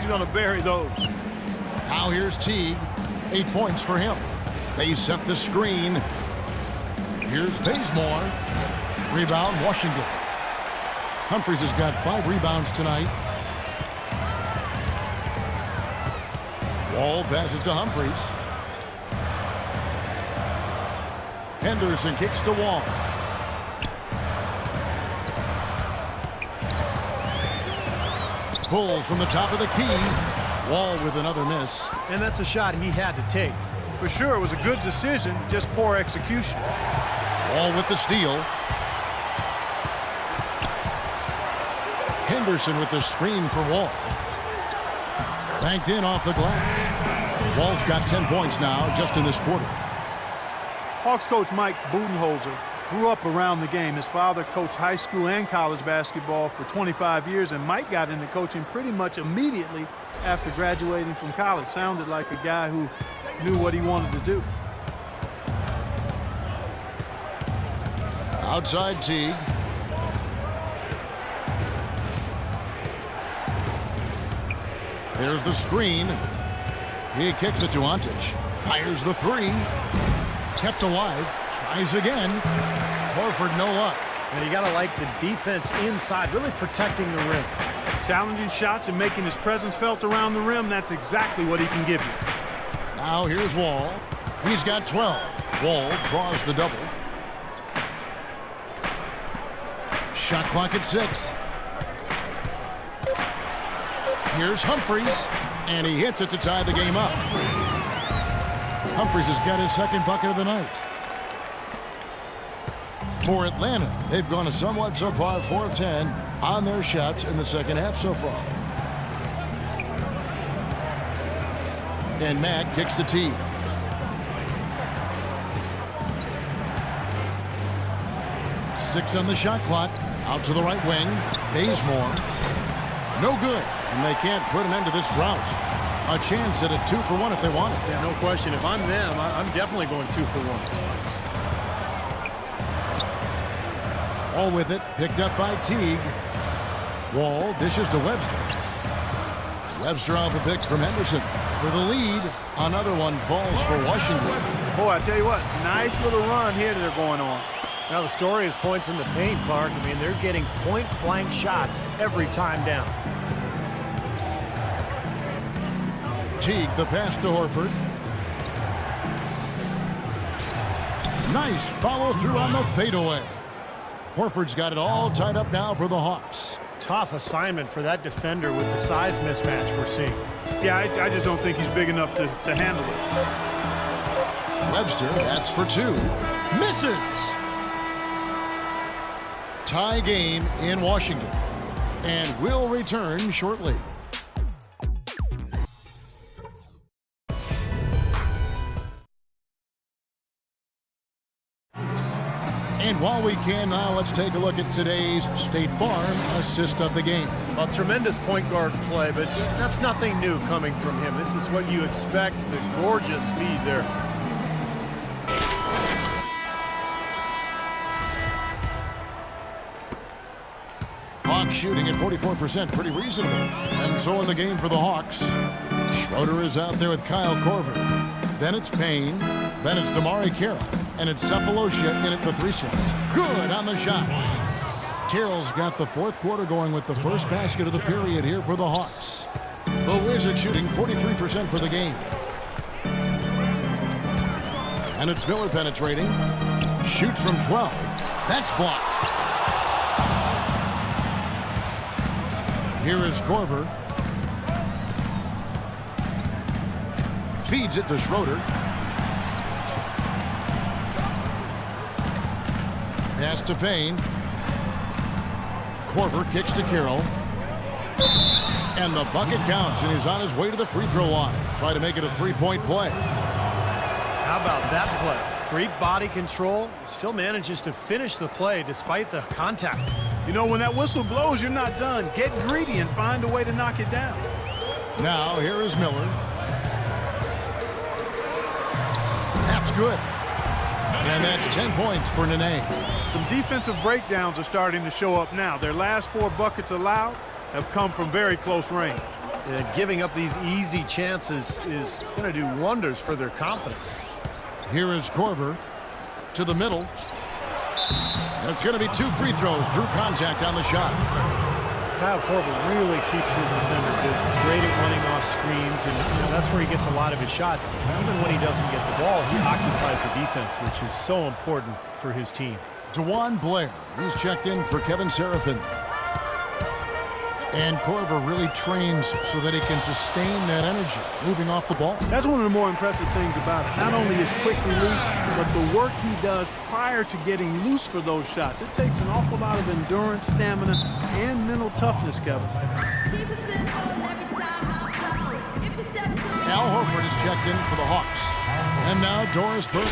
going to bury those. Now here's Teague. 8 points for him. They set the screen. Here's Bazemore. Rebound, Washington. Humphries has got 5 rebounds tonight. Wall passes to Humphries. Henderson kicks to Wall. Pulls from the top of the key. Wall with another miss. And that's a shot he had to take. For sure, it was a good decision, just poor execution. Wall with the steal. Henderson with the screen for Wall. Banked in off the glass. Wall's got 10 points now just in this quarter. Hawks coach Mike Budenholzer grew up around the game. His father coached high school and college basketball for 25 years, and Mike got into coaching pretty much immediately after graduating from college. Sounded like a guy who knew what he wanted to do. Outside Teague. There's the screen. He kicks it to Antich. Fires the 3. Kept alive. Tries again. Horford no luck. And you got to like the defense inside, really protecting the rim. Challenging shots and making his presence felt around the rim, that's exactly what he can give you. Now here's Wall. He's got 12. Wall draws the double. Shot clock at 6. Here's Humphries, and he hits it to tie the game up. Humphries has got his second bucket of the night. For Atlanta, they've gone a somewhat subpar 4 of 10 on their shots in the second half so far. And Matt kicks the tee. Six on the shot clock. Out to the right wing. Bazemore. No good. And they can't put an end to this drought. A chance at a 2 for 1 if they want it. Yeah, no question. If I'm them, I'm definitely going 2 for 1. All with it. Picked up by Teague. Wall dishes to Webster. Webster off a pick from Henderson. For the lead, another one falls for Washington. Boy, I tell you what, nice little run here that they're going on. Now the story is points in the paint, Clark. I mean, they're getting point-blank shots every time down. Teague, the pass to Horford. Nice follow through on the fadeaway. Horford's got it all tied up now for the Hawks. Tough assignment for that defender with the size mismatch we're seeing. Yeah, I just don't think he's big enough to handle it. Webster, that's for 2. Misses! Tie game in Washington. And will return shortly. And while we can now, let's take a look at today's State Farm assist of the game. Well, tremendous point guard play, but that's nothing new coming from him. This is what you expect, the gorgeous feed there. Hawks shooting at 44%, pretty reasonable. And so in the game for the Hawks, Schroeder is out there with Kyle Korver. Then it's Payne. Then it's Damari Carroll. And it's Cephalosha in at the 3 slot. Good on the shot. Carroll's got the fourth quarter going with the first basket of the period here for the Hawks. The Wizards shooting 43% for the game. And it's Miller penetrating. Shoots from 12. That's blocked. Here is Korver. Feeds it to Schroeder. Pass to Payne. Korver kicks to Carroll. And the bucket counts, and he's on his way to the free throw line. Try to make it a 3-point play. How about that play? Great body control. Still manages to finish the play despite the contact. You know, when that whistle blows, you're not done. Get greedy and find a way to knock it down. Now, here is Miller. That's good. And that's 10 points for Nene. Some defensive breakdowns are starting to show up now. Their last 4 buckets allowed have come from very close range. Giving up these easy chances is going to do wonders for their confidence. Here is Korver to the middle. And it's going to be 2 free throws. Drew contact on the shot. Kyle Korver really keeps his defenders busy. He's great at running off screens, and that's where he gets a lot of his shots. Even when he doesn't get the ball, he occupies the defense, which is so important for his team. DeJuan Blair, he's checked in for Kevin Seraphin. And Korver really trains so that he can sustain that energy, moving off the ball. That's one of the more impressive things about it. Not only his quick release, but the work he does prior to getting loose for those shots. It takes an awful lot of endurance, stamina, and mental toughness, Kevin. Al Horford is checked in for the Hawks. And now Doris Burke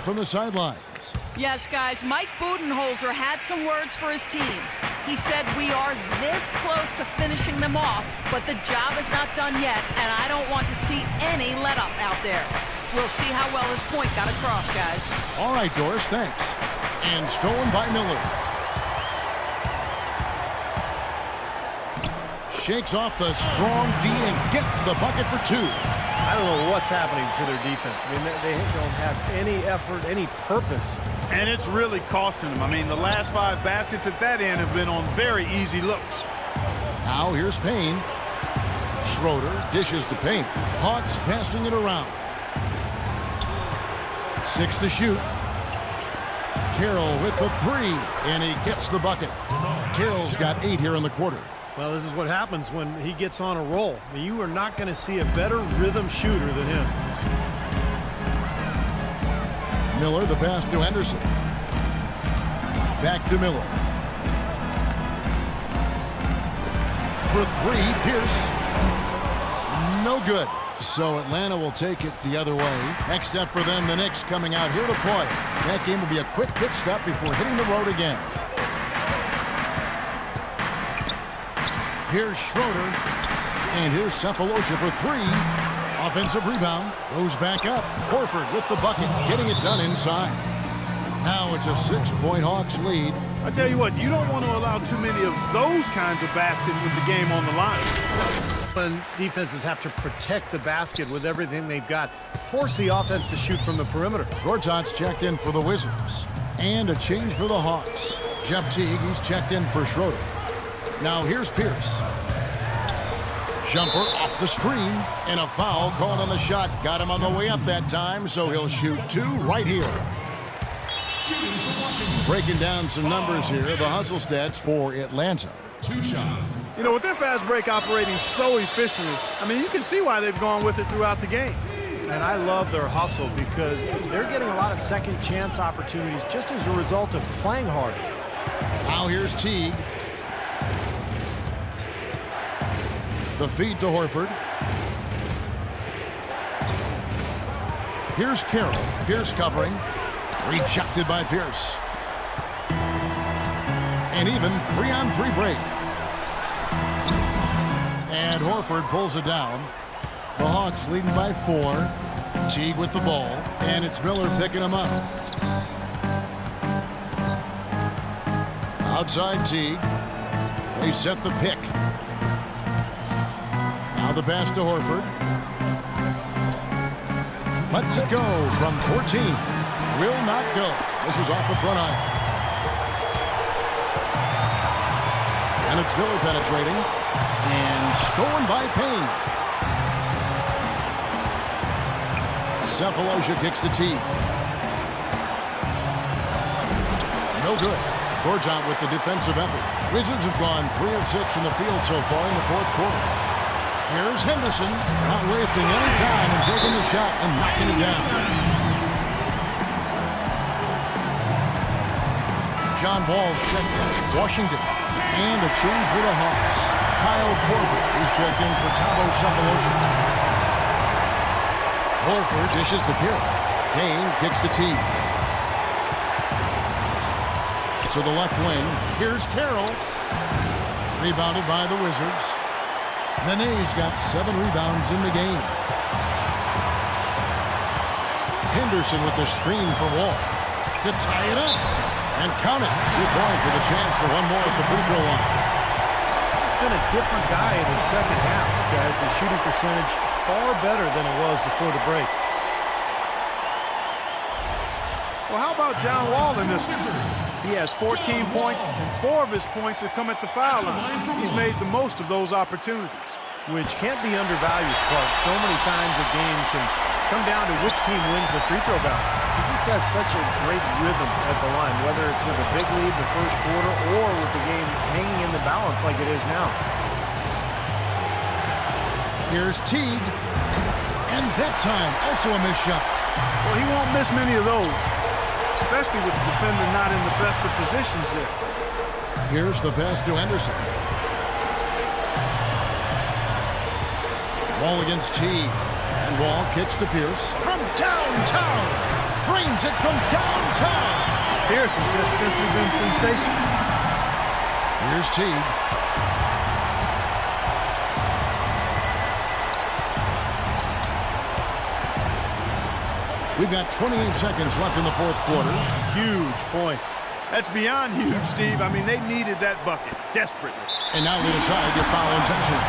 from the sidelines. Yes, guys, Mike Budenholzer had some words for his team. He said, we are this close to finishing them off, but the job is not done yet, and I don't want to see any let-up out there. We'll see how well his point got across, guys. All right, Doris, thanks. And stolen by Miller. Shakes off the strong D and gets to the bucket for 2. I don't know what's happening to their defense. I mean, they don't have any effort, any purpose. And it's really costing them. I mean, the last 5 baskets at that end have been on very easy looks. Now here's Payne. Schroeder dishes to Payne. Hawks passing it around. 6 to shoot. Carroll with the 3, and he gets the bucket. Carroll's got 8 here in the quarter. Well, this is what happens when he gets on a roll. I mean, you are not going to see a better rhythm shooter than him. Miller, the pass to Henderson. Back to Miller. For 3, Pierce. No good. So Atlanta will take it the other way. Next up for them, the Knicks coming out here to play. That game will be a quick pit stop before hitting the road again. Here's Schroeder. And here's Cephalosha for 3. Offensive rebound. Goes back up. Horford with the bucket. Getting it done inside. Now it's a 6-point Hawks lead. I tell you what, you don't want to allow too many of those kinds of baskets with the game on the line. When defenses have to protect the basket with everything they've got, force the offense to shoot from the perimeter. Gortat's checked in for the Wizards. And a change for the Hawks. Jeff Teague, he's checked in for Schroeder. Now here's Pierce. Jumper off the screen, and a foul called on the shot. Got him on the way up that time, so he'll shoot 2 right here. Breaking down some numbers here, the hustle stats for Atlanta. 2 shots. You know, with their fast break operating so efficiently, I mean, you can see why they've gone with it throughout the game. And I love their hustle because they're getting a lot of second chance opportunities just as a result of playing hard. Now here's Teague. The feed to Horford. Here's Carroll. Pierce covering. Rejected by Pierce. And even 3-on-3 break. And Horford pulls it down. The Hawks leading by 4. Teague with the ball. And it's Miller picking him up. Outside Teague. They set the pick. Now the pass to Horford. Lets it go from 14. Will not go. This is off the front iron. And it's Miller penetrating. And stolen by Payne. Cephalosha kicks to Teague. No good. Gortat with the defensive effort. Wizards have gone 3 of 6 from the field so far in the 4th quarter. Here's Henderson, not wasting any time and taking the shot and knocking it down. John Wall's checked in. Washington. And a change for the Hawks. Kyle Korver is checked in for Thabo Cephalosha. Horford dishes to Pierce. Payne kicks to Teague. To the left wing. Here's Carroll. Rebounded by the Wizards. Nene's got 7 rebounds in the game. Henderson with the screen for Wall. To tie it up. And count it. 2 points with a chance for one more at the free throw line. He's been a different guy in the second half, guys. His shooting percentage far better than it was before the break. Well, how about John Wall in this one? He has 14 points, and 4 of his points have come at the foul line. He's made the most of those opportunities. Which can't be undervalued, Clark. So many times a game can come down to which team wins the free throw battle. He just has such a great rhythm at the line, whether it's with a big lead the first quarter or with the game hanging in the balance like it is now. Here's Teague. And that time, also a missed shot. Well, he won't miss many of those, especially with the defender not in the best of positions there. Here's the pass to Anderson. Wall against Teague. And Wall kicks to Pierce. From downtown. Trains it from downtown. Pierce has just simply been sensational. Here's Teague. We've got 28 seconds left in the fourth quarter. Huge points. That's beyond huge, Steve. I mean, they needed that bucket desperately. And now they decide to foul intentional.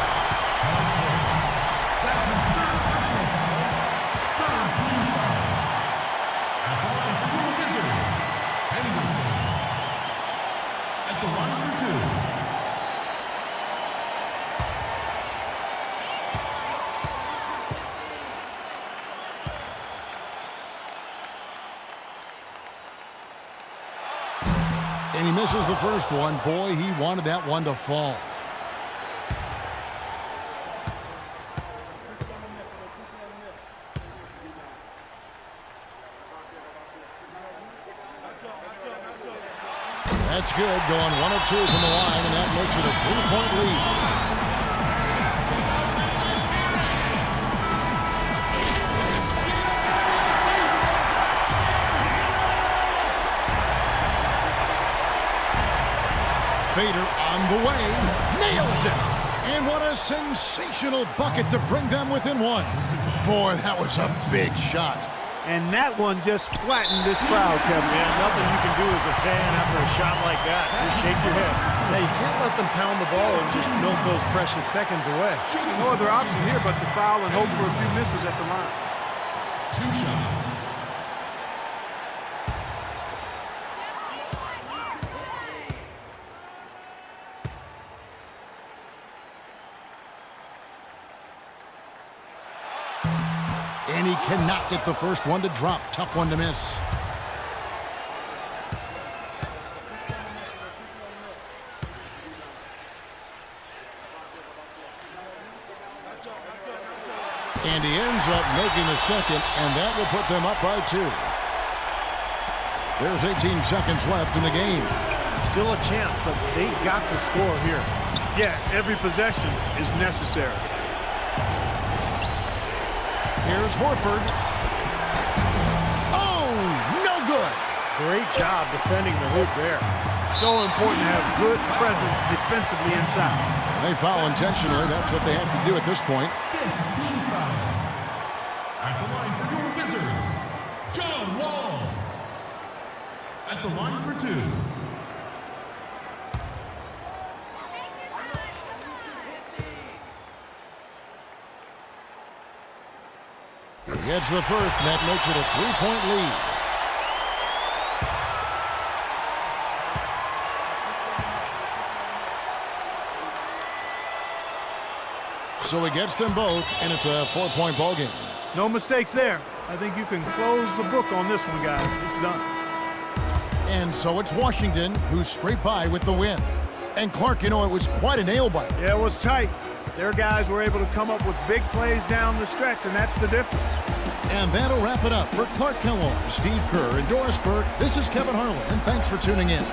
And he misses the first one. Boy, he wanted that one to fall. That's good, going 1 of 2 from the line, and that makes it a 3-point lead. Fader on the way, nails it! And what a sensational bucket to bring them within 1. Boy, that was a big shot. And that one just flattened this crowd, Kevin. Yeah, nothing you can do as a fan after a shot like that. Just shake your head. Yeah, you can't let them pound the ball and just milk those precious seconds away. No other option here but to foul and hope for a few misses at the line. 2 shots. And he cannot get the first one to drop. Tough one to miss. And he ends up making the second, and that will put them up by 2. There's 18 seconds left in the game. Still a chance, but they've got to score here. Yeah, every possession is necessary. Here's Horford. Oh, no good. Great job defending the hoop there. So important to have good presence defensively inside. They foul intentionally. That's what they have to do at this point. 15 foul. At the line for your Wizards, John Wall. At the line for 2. He gets the first, and that makes it a 3-point lead. So he gets them both, and it's a 4-point ball game. No mistakes there. I think you can close the book on this one, guys. It's done. And so it's Washington who scraped by with the win. And Clark, you know, it was quite a nail-biter. Yeah, it was tight. Their guys were able to come up with big plays down the stretch, and that's the difference. And that'll wrap it up. For Clark Kellogg, Steve Kerr, and Doris Burke, this is Kevin Harlan, and thanks for tuning in.